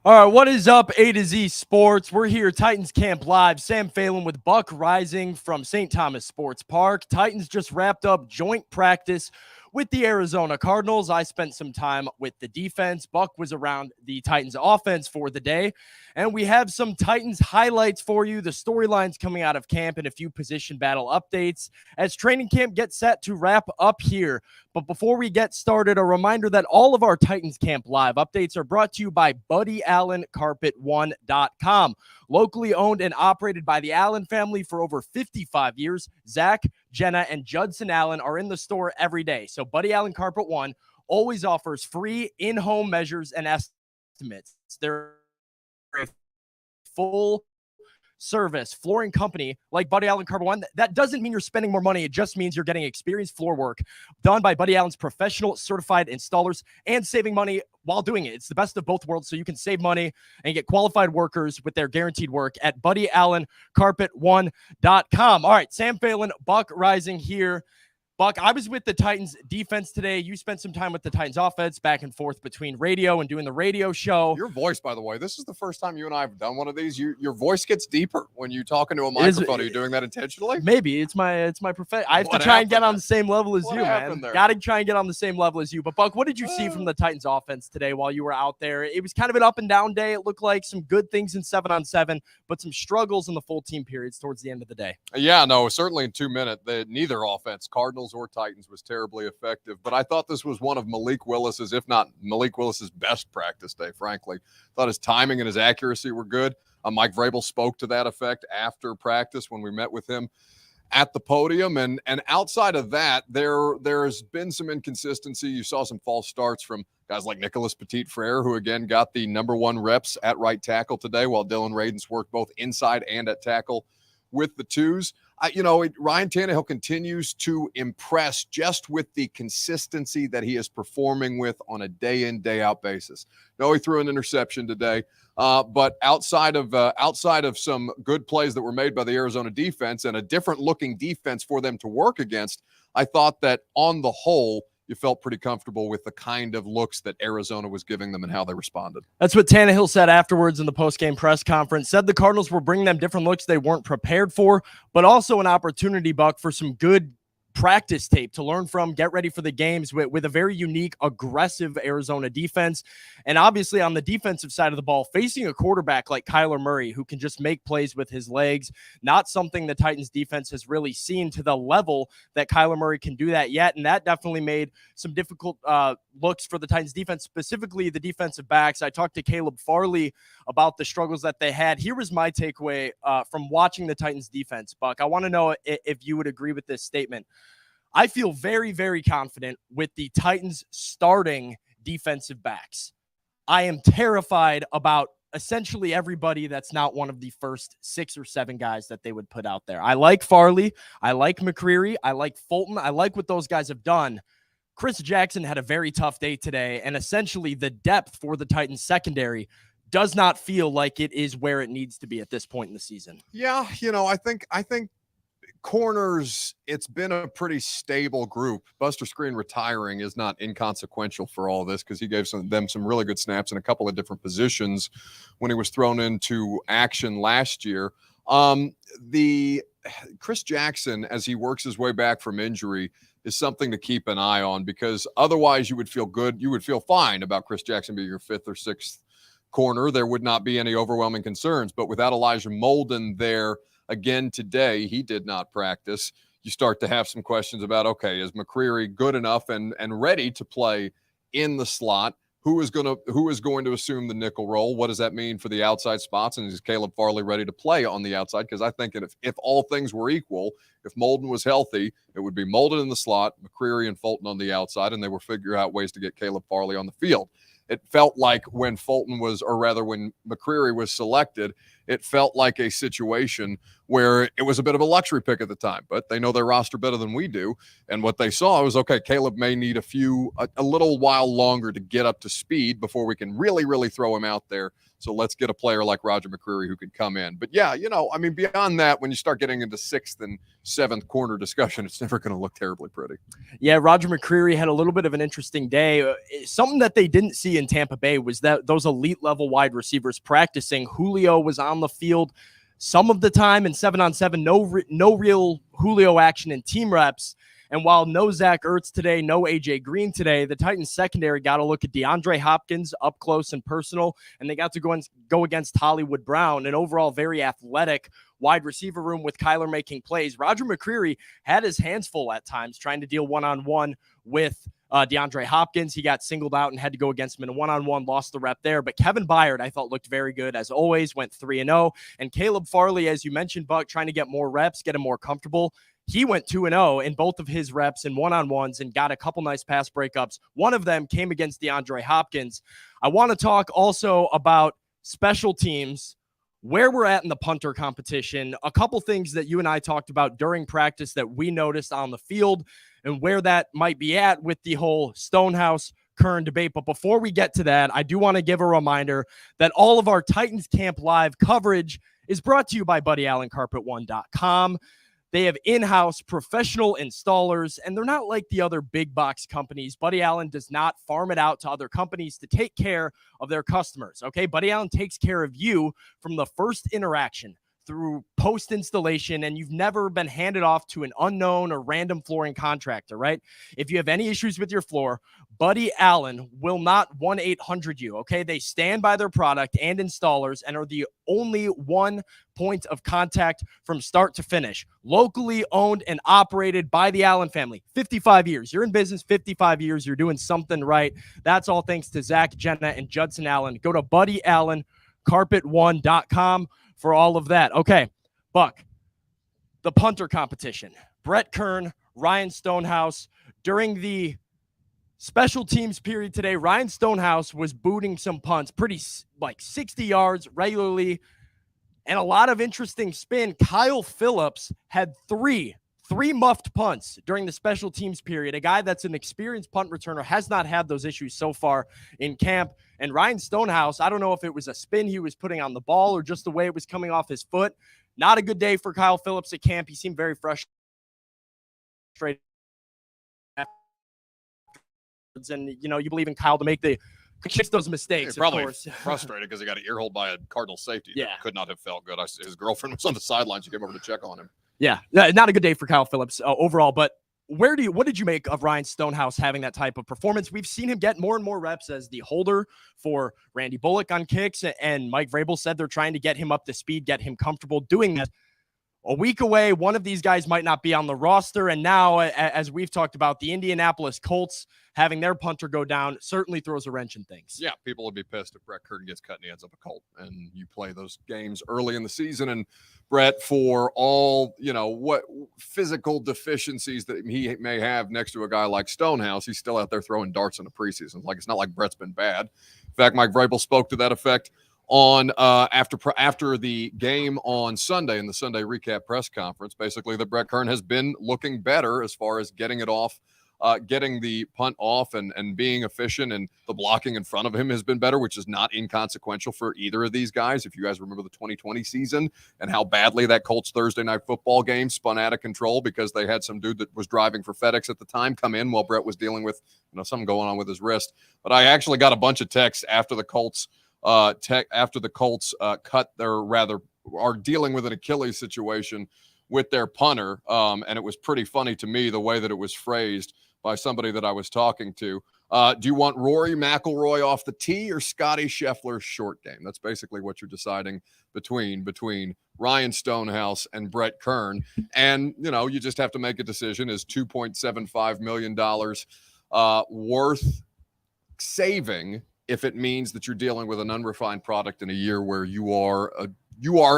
All right, what is up, A to Z Sports? We're here, Titans Camp Live. Sam Phelan with Buck Rising from St. Thomas Sports Park. Titans just wrapped up joint practice with the Arizona Cardinals. I spent some time with the defense. Buck was around the Titans offense for the day. And we have some Titans highlights for you, the storylines coming out of camp, and a few position battle updates as training camp gets set to wrap up here. But before we get started, a reminder that all of our Titans Camp Live updates are brought to you by BuddyAllenCarpet1.com. Locally owned and operated by the Allen family for over 55 years, Zach, Jenna, and Judson Allen are in the store every day. So Buddy Allen Carpet One always offers free in-home measures and estimates. They're a full service flooring company like Buddy Allen Carpet One. That doesn't mean you're spending more money. It just means you're getting experienced floor work done by Buddy Allen's professional certified installers and saving money while doing it. It's the best of both worlds, so you can save money and get qualified workers with their guaranteed work at BuddyAllenCarpet1.com. All right, Sam Phelan, Buck Rising here. Buck, I was with the Titans defense today. You spent some time with the Titans offense, back and forth between radio and doing the radio show. Your voice, by the way, this is the first time you and I have done one of these. Your voice gets deeper when you talk into a microphone. Are you doing that intentionally? Maybe it's my profession. I have to try and get on the same level as you, man. Got to try and get on the same level as you. But Buck, what did you see from the Titans offense today while you were out there? It was kind of an up and down day. It looked like some good things in 7-on-7, but some struggles in the full team periods towards the end of the day. Yeah, no, certainly in 2 minutes, neither offense, Cardinals or Titans, was terribly effective. But I thought this was one of Malik Willis's, if not Malik Willis's best practice day, frankly. Thought his timing and his accuracy were good. Mike Vrabel spoke to that effect after practice when we met with him at the podium. And outside of that, there's been some inconsistency. You saw some false starts from guys like Nicholas Petit-Frere, who again got the #1 reps at right tackle today, while Dylan Radins worked both inside and at tackle with the twos. Ryan Tannehill continues to impress just with the consistency that he is performing with on a day-in, day-out basis. No, he threw an interception today, but outside of some good plays that were made by the Arizona defense and a different-looking defense for them to work against, I thought that on the whole, you felt pretty comfortable with the kind of looks that Arizona was giving them and how they responded. That's what Tannehill said afterwards in the post-game press conference. Said the Cardinals were bringing them different looks they weren't prepared for, but also an opportunity, Buck, for some good practice tape to learn from, get ready for the games with a very unique, aggressive Arizona defense. And obviously on the defensive side of the ball, facing a quarterback like Kyler Murray, who can just make plays with his legs, not something the Titans defense has really seen to the level that Kyler Murray can do that yet. And that definitely made some difficult looks for the Titans defense, specifically the defensive backs. I talked to Caleb Farley about the struggles that they had. Here was my takeaway from watching the Titans defense, Buck. I want to know if you would agree with this statement. I feel very, very confident with the Titans starting defensive backs. I am terrified about essentially everybody that's not one of the first 6 or 7 guys that they would put out there. I like Farley. I like McCreary. I like Fulton. I like what those guys have done. Chris Jackson had a very tough day today, and essentially the depth for the Titans secondary does not feel like it is where it needs to be at this point in the season. Yeah, I think corners, it's been a pretty stable group. Buster Skrine retiring is not inconsequential for all this because he gave them some really good snaps in a couple of different positions when he was thrown into action last year. The Chris Jackson, as he works his way back from injury, is something to keep an eye on, because otherwise you would feel good. You would feel fine about Chris Jackson being your 5th or 6th corner. There would not be any overwhelming concerns. But without Elijah Molden there again today, he did not practice. You start to have some questions about, okay, is McCreary good enough and ready to play in the slot? Who is going to assume the nickel role? What does that mean for the outside spots? And is Caleb Farley ready to play on the outside? Because I think if all things were equal, if Molden was healthy, it would be Molden in the slot, McCreary and Fulton on the outside, and they will figure out ways to get Caleb Farley on the field. It felt like when McCreary was selected, it felt like a situation where it was a bit of a luxury pick at the time, but they know their roster better than we do. And what they saw was, okay, Caleb may need a little while longer to get up to speed before we can really, really throw him out there. So let's get a player like Roger McCreary who could come in. But yeah, beyond that, when you start getting into 6th and 7th corner discussion, it's never going to look terribly pretty. Yeah, Roger McCreary had a little bit of an interesting day. Something that they didn't see in Tampa Bay was that those elite level wide receivers practicing. Julio was on the field some of the time in 7-on-7, no real Julio action in team reps. And while no Zach Ertz today, no A.J. Green today, the Titans secondary got to look at DeAndre Hopkins up close and personal, and they got to go against Hollywood Brown, an overall very athletic wide receiver room with Kyler making plays. Roger McCreary had his hands full at times trying to deal one-on-one with DeAndre Hopkins. He got singled out and had to go against him in a one-on-one, lost the rep there. But Kevin Byard, I thought, looked very good as always, went 3-0. And Caleb Farley, as you mentioned, Buck, trying to get more reps, get him more comfortable. He went 2-0 in both of his reps and one-on-ones and got a couple nice pass breakups. One of them came against DeAndre Hopkins. I want to talk also about special teams, where we're at in the punter competition, a couple things that you and I talked about during practice that we noticed on the field, and where that might be at with the whole Stonehouse Kern debate. But before we get to that, I do want to give a reminder that all of our Titans Camp Live coverage is brought to you by BuddyAllenCarpet1.com. They have in-house professional installers, and they're not like the other big box companies. Buddy Allen does not farm it out to other companies to take care of their customers, okay? Buddy Allen takes care of you from the first interaction through post-installation, and you've never been handed off to an unknown or random flooring contractor, right? If you have any issues with your floor, Buddy Allen will not 1-800 you, okay? They stand by their product and installers and are the only one point of contact from start to finish. Locally owned and operated by the Allen family. 55 years. You're in business 55 years. You're doing something right. That's all thanks to Zach, Jenna, and Judson Allen. Go to BuddyAllenCarpet1.com for all of that. Okay, Buck, the punter competition. Brett Kern, Ryan Stonehouse. During the special teams period today, Ryan Stonehouse was booting some punts, pretty like 60 yards regularly, and a lot of interesting spin. Kyle Phillips had three muffed punts during the special teams period. A guy that's an experienced punt returner has not had those issues so far in camp. And Ryan Stonehouse, I don't know if it was a spin he was putting on the ball or just the way it was coming off his foot. Not a good day for Kyle Phillips at camp. He seemed very frustrated. And, you believe in Kyle to make those mistakes. He's probably frustrated because he got an ear hold by a Cardinal safety. Yeah. That could not have felt good. His girlfriend was on the sideline. She came over to check on him. Yeah, not a good day for Kyle Phillips overall, but what did you make of Ryan Stonehouse having that type of performance? We've seen him get more and more reps as the holder for Randy Bullock on kicks, and Mike Vrabel said they're trying to get him up to speed, get him comfortable doing that. A week away, one of these guys might not be on the roster, and now, as we've talked about, the Indianapolis Colts having their punter go down certainly throws a wrench in things. Yeah, people would be pissed if Brett Kern gets cut and he ends up a Colt, and you play those games early in the season, and Brett, for all, what physical deficiencies that he may have next to a guy like Stonehouse, he's still out there throwing darts in the preseason. Like, it's not like Brett's been bad. In fact, Mike Vrabel spoke to that effect on after the game on Sunday in the Sunday recap press conference, basically that Brett Kern has been looking better as far as getting it off, getting the punt off and being efficient, and the blocking in front of him has been better, which is not inconsequential for either of these guys. If you guys remember the 2020 season and how badly that Colts Thursday night football game spun out of control because they had some dude that was driving for FedEx at the time come in while Brett was dealing with something going on with his wrist. But I actually got a bunch of texts after the Colts are dealing with an Achilles situation with their punter. And it was pretty funny to me the way that it was phrased by somebody that I was talking to. Do you want Rory McIlroy off the tee or Scotty Scheffler's short game? That's basically what you're deciding between Ryan Stonehouse and Brett Kern. And, you just have to make a decision. Is $2.75 million worth saving if it means that you're dealing with an unrefined product in a year where you are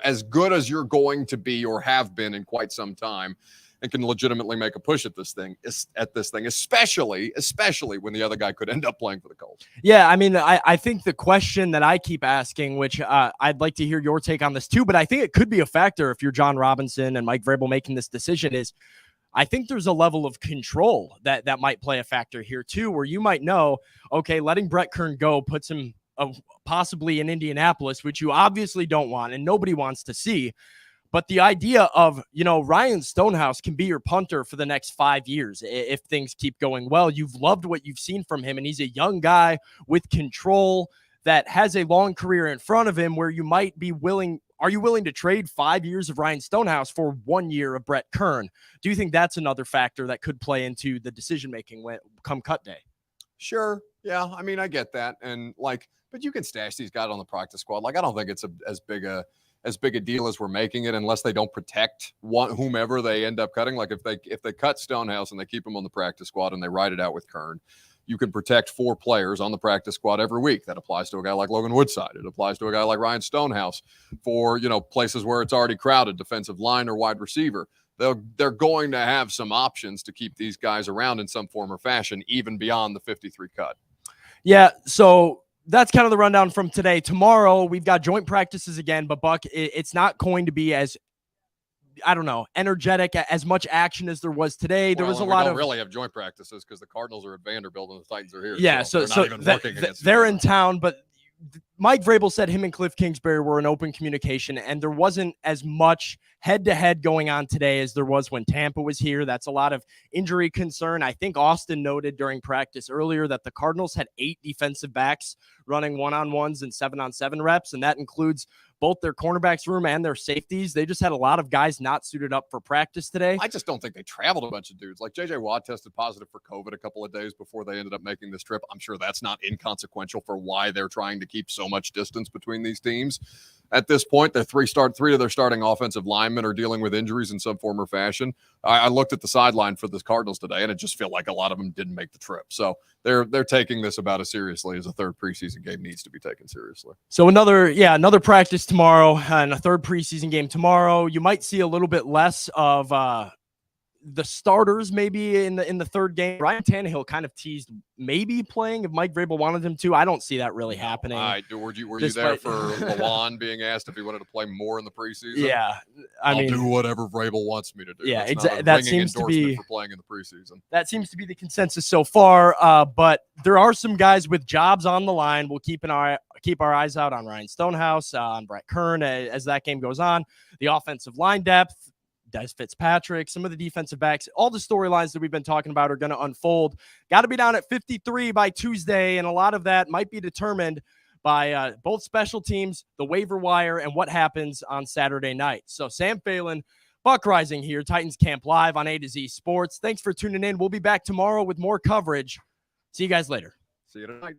as good as you're going to be or have been in quite some time? and can legitimately make a push at this thing, especially when the other guy could end up playing for the Colts. Yeah, I mean, I think the question that I keep asking, which I'd like to hear your take on this too, but I think it could be a factor if you're John Robinson and Mike Vrabel making this decision, is I think there's a level of control that might play a factor here too, where you might know, okay, letting Brett Kern go puts him possibly in Indianapolis, which you obviously don't want and nobody wants to see. But the idea of, Ryan Stonehouse can be your punter for the next 5 years if things keep going well. You've loved what you've seen from him, and he's a young guy with control that has a long career in front of him where you might be willing. Are you willing to trade 5 years of Ryan Stonehouse for 1 year of Brett Kern? Do you think that's another factor that could play into the decision-making when come cut day? Sure. Yeah. I mean, I get that. And but you can stash these guys on the practice squad. I don't think it's as big a deal as we're making it, unless they don't protect whomever they end up cutting. If they cut Stonehouse and they keep him on the practice squad and they ride it out with Kern, you can protect 4 players on the practice squad every week. That applies to a guy like Logan Woodside. It applies to a guy like Ryan Stonehouse for, places where it's already crowded, defensive line or wide receiver. They're going to have some options to keep these guys around in some form or fashion, even beyond the 53 cut. Yeah. So that's kind of the rundown from today. Tomorrow, we've got joint practices again, but Buck, it's not going to be as, energetic, as much action as there was today. There was a lot of really have joint practices because the Cardinals are at Vanderbilt and the Titans are here. Yeah, so they're in town, but Mike Vrabel said him and Cliff Kingsbury were in open communication, and there wasn't as much head-to-head going on today as there was when Tampa was here. That's a lot of injury concern. I think Austin noted during practice earlier that the Cardinals had 8 defensive backs running one-on-ones and 7-on-7 reps, and that includes both their cornerbacks room and their safeties. They just had a lot of guys not suited up for practice today. I just don't think they traveled a bunch of dudes. J.J. Watt tested positive for COVID a couple of days before they ended up making this trip. I'm sure that's not inconsequential for why they're trying to keep so much distance between these teams. At this point, the 3 of their starting offensive linemen are dealing with injuries in some form or fashion. I looked at the sideline for the Cardinals today, and it just felt like a lot of them didn't make the trip. So they're taking this about as seriously as a third preseason game needs to be taken seriously. So another practice tomorrow and a third preseason game tomorrow. You might see a little bit less of the starters maybe in the third game. Ryan Tannehill kind of teased maybe playing if Mike Vrabel wanted him to. I don't see that really happening. Were you there for Lawan being asked if he wanted to play more in the preseason? Yeah, I'll do whatever Vrabel wants me to do. Yeah, exactly. That seems to be for playing in the preseason. That seems to be the consensus so far. But there are some guys with jobs on the line. We'll keep our eyes out on Ryan Stonehouse, on Brett Kern as that game goes on. The offensive line depth. Des Fitzpatrick, some of the defensive backs, all the storylines that we've been talking about are going to unfold. Got to be down at 53 by Tuesday, and a lot of that might be determined by both special teams, the waiver wire, and what happens on Saturday night. So Sam Phelan, Buck Rising here, Titans Camp Live on A to Z Sports. Thanks for tuning in. We'll be back tomorrow with more coverage. See you guys later. See you tonight.